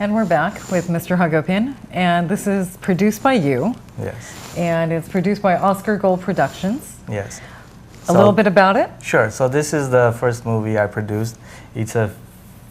And we're back with Mr. Akopyan, and this is produced by you. Yes. And it's produced by Oscar Gold Productions. Yes. A little bit about it? Sure. So this is the first movie I produced. It's a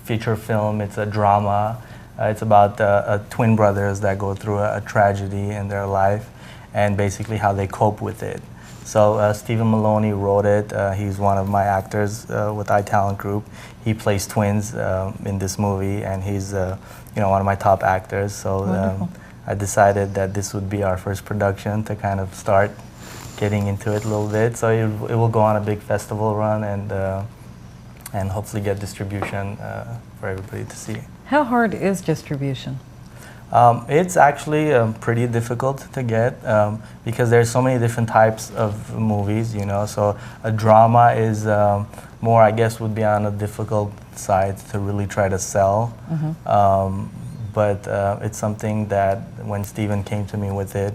feature film. It's a drama. It's about twin brothers that go through a tragedy in their life and basically how they cope with it. So Stephen Maloney wrote it. He's one of my actors with iTalent Group. He plays twins in this movie, and he's one of my top actors. So I decided that this would be our first production to kind of start getting into it a little bit. So it will go on a big festival run and hopefully get distribution for everybody to see. How hard is distribution? It's actually pretty difficult to get because there's so many different types of movies, you know. So a drama is more, I guess, would be on a difficult side to really try to sell. But it's something that when Stephen came to me with it,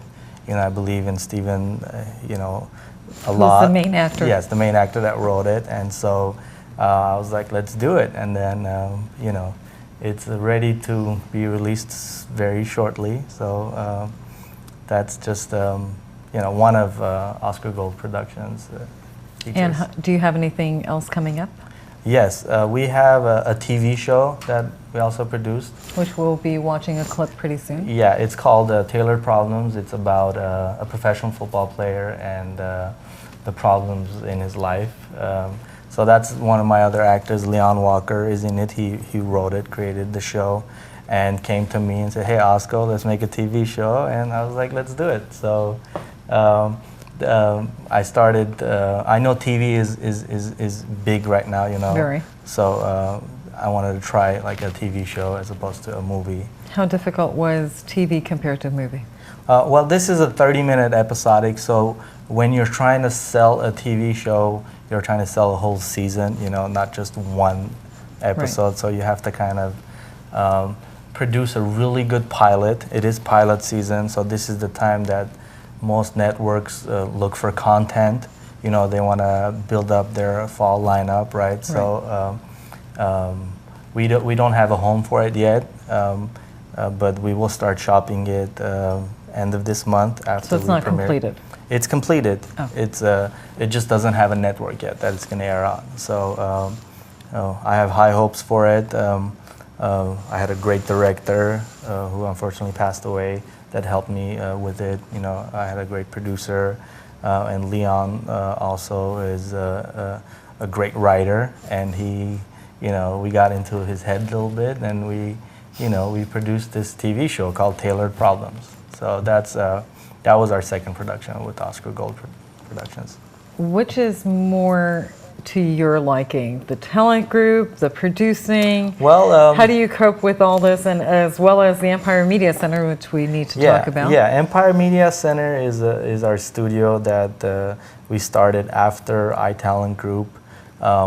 I believe in Stephen, a lot. Who's the main actor? Yes, the main actor that wrote it, and so I was like, let's do it, and then it's ready to be released very shortly. So that's just one of Oscar Gold Productions. And do you have anything else coming up? Yes, we have a TV show that we also produced. Which we'll be watching a clip pretty soon. Yeah, it's called Tailored Problems. It's about a professional football player and the problems in his life. So that's one of my other actors, Leon Walker, is in it. He wrote it, created the show, and came to me and said, "Hey, Asko, let's make a TV show." And I was like, "Let's do it." So I started. I know TV is big right now, Very. So I wanted to try like a TV show as opposed to a movie. How difficult was TV compared to a movie? Well, this is a 30-minute episodic, so when you're trying to sell a TV show, you're trying to sell a whole season, not just one episode. Right. So you have to kind of produce a really good pilot. It is pilot season, so this is the time that most networks look for content. They want to build up their fall lineup, right? So we don't have a home for it yet, but we will start shopping it end of this month after. So it's not completed. It's completed. Oh. It just doesn't have a network yet that it's going to air on. So I have high hopes for it. I had a great director who unfortunately passed away that helped me with it. I had a great producer, and Leon also is a great writer, and we got into his head a little bit, and we produced this TV show called Tailored Problems. So that was our second production with Oscar Gold Productions. Which is more to your liking, the talent group, the producing? Well, how do you cope with all this, and as well as the Empire Media Center, which we need to talk about? Yeah, Empire Media Center is our studio that we started after iTalent Group.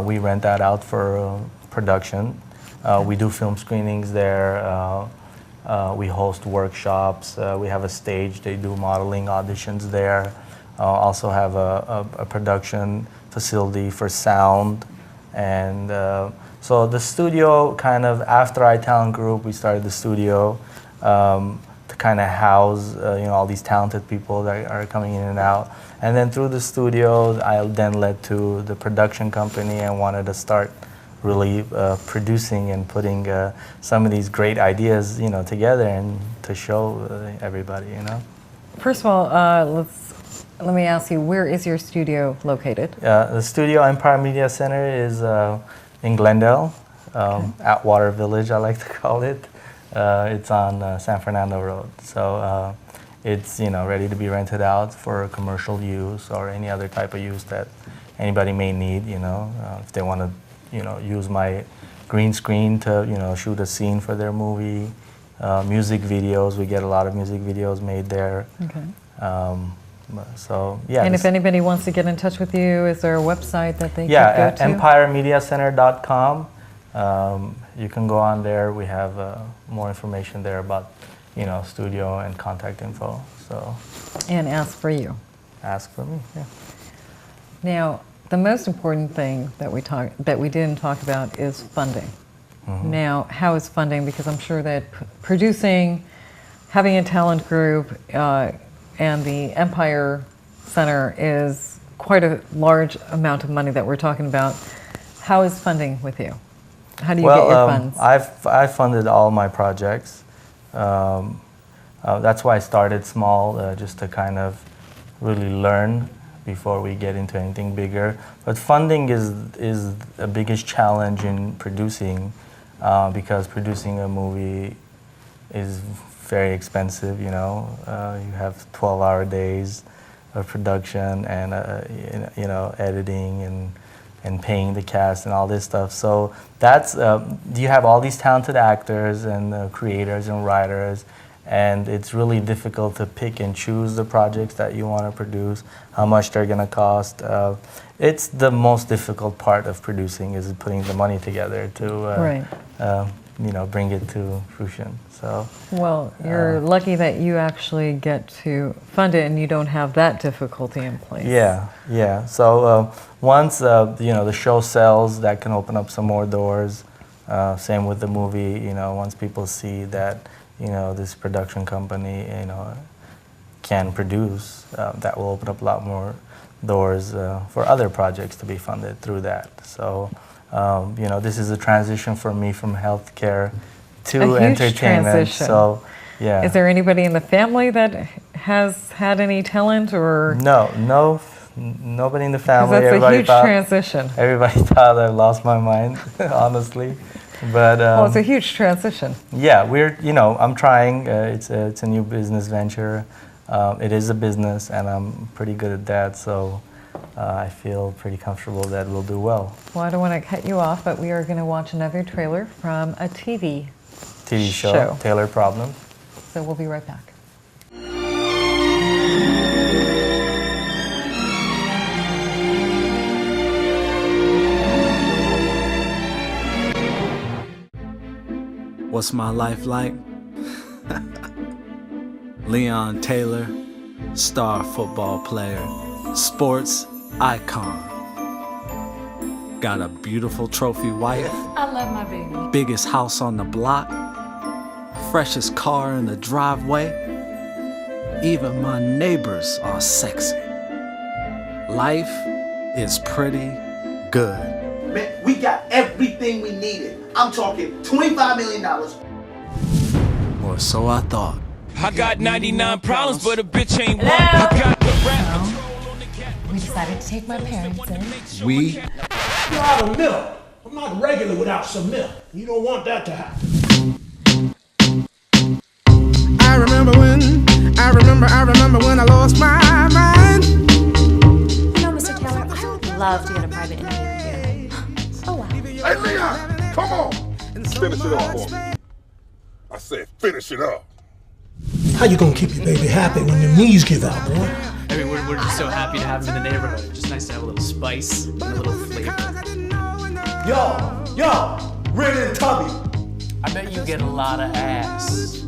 We rent that out for production. We do film screenings there. We host workshops. We have a stage. They do modeling auditions there. Also have a production facility for sound. And so the studio kind of, after iTalent Group, we started the studio to kind of house all these talented people that are coming in and out. And then through the studio, I then led to the production company and wanted to start really producing and putting some of these great ideas, together and to show everybody, First of all, let me ask you, where is your studio located? The studio, Empire Media Center, is in Glendale, Atwater Village, I like to call it. It's on San Fernando Road. So it's ready to be rented out for commercial use or any other type of use that anybody may need. If they want to use my green screen to shoot a scene for their movie. Music videos, we get a lot of music videos made there. Okay. So yeah. And if anybody wants to get in touch with you, is there a website that they can go to? EmpireMediaCenter.com. You can go on there. We have more information there about studio and contact info. So. And ask for you. Ask for me. Yeah. Now, the most important thing that we didn't talk about is funding. Now, how is funding? Because I'm sure that producing, having a talent group, and the Empire Center is quite a large amount of money that we're talking about. How is funding with you? How do you get your funds? I've funded all my projects. That's why I started small, just to kind of really learn before we get into anything bigger. But funding is the biggest challenge in producing, because producing a movie is very expensive. You know, you have 12-hour days of production and editing and paying the cast and all this stuff. So that's you have all these talented actors and creators and writers, and it's really difficult to pick and choose the projects that you want to produce, how much they're going to cost. It's the most difficult part of producing, is putting the money together to bring it to fruition. So, well, you're lucky that you actually get to fund it and you don't have that difficulty in place. Yeah. So once the show sells, that can open up some more doors. Same with the movie. You know, once people see that this production company can produce, that will open up a lot more doors for other projects to be funded through that. So this is a transition for me from healthcare to entertainment. Transition. So, yeah. Is there anybody in the family that has had any talent, or nobody in the family. That's a huge transition. Everybody thought I lost my mind, honestly. But it's a huge transition. Yeah, I'm trying. It's a new business venture. It is a business, and I'm pretty good at that. So I feel pretty comfortable that we'll do well. Well, I don't want to cut you off, but we are going to watch another trailer from a TV show, Taylor Problem. So we'll be right back. What's my life like? Leon Taylor, star football player, sports icon. Got a beautiful trophy wife. I love my baby. Biggest house on the block. Freshest car in the driveway. Even my neighbors are sexy. Life is pretty good. Man, we got everything we needed. I'm talking $25 million. Or so I thought. I got 99 problems, but a bitch ain't one. I got the rap. We decided to take my parents in. We You're out of milk. I'm not regular without some milk. You don't want that to happen. I remember when I lost my mind. You know, Mr. Taylor, I would love to get a private interview with you. Oh, wow. Hey, Leon, come on. Finish it up for me. I said finish it up. How you gonna keep your baby happy when your knees give out, boy? I mean, we're just so happy to have him in the neighborhood. It's just nice to have a little spice and a little flavor. Yo, Ren and Tubby. I bet you get a lot of ass.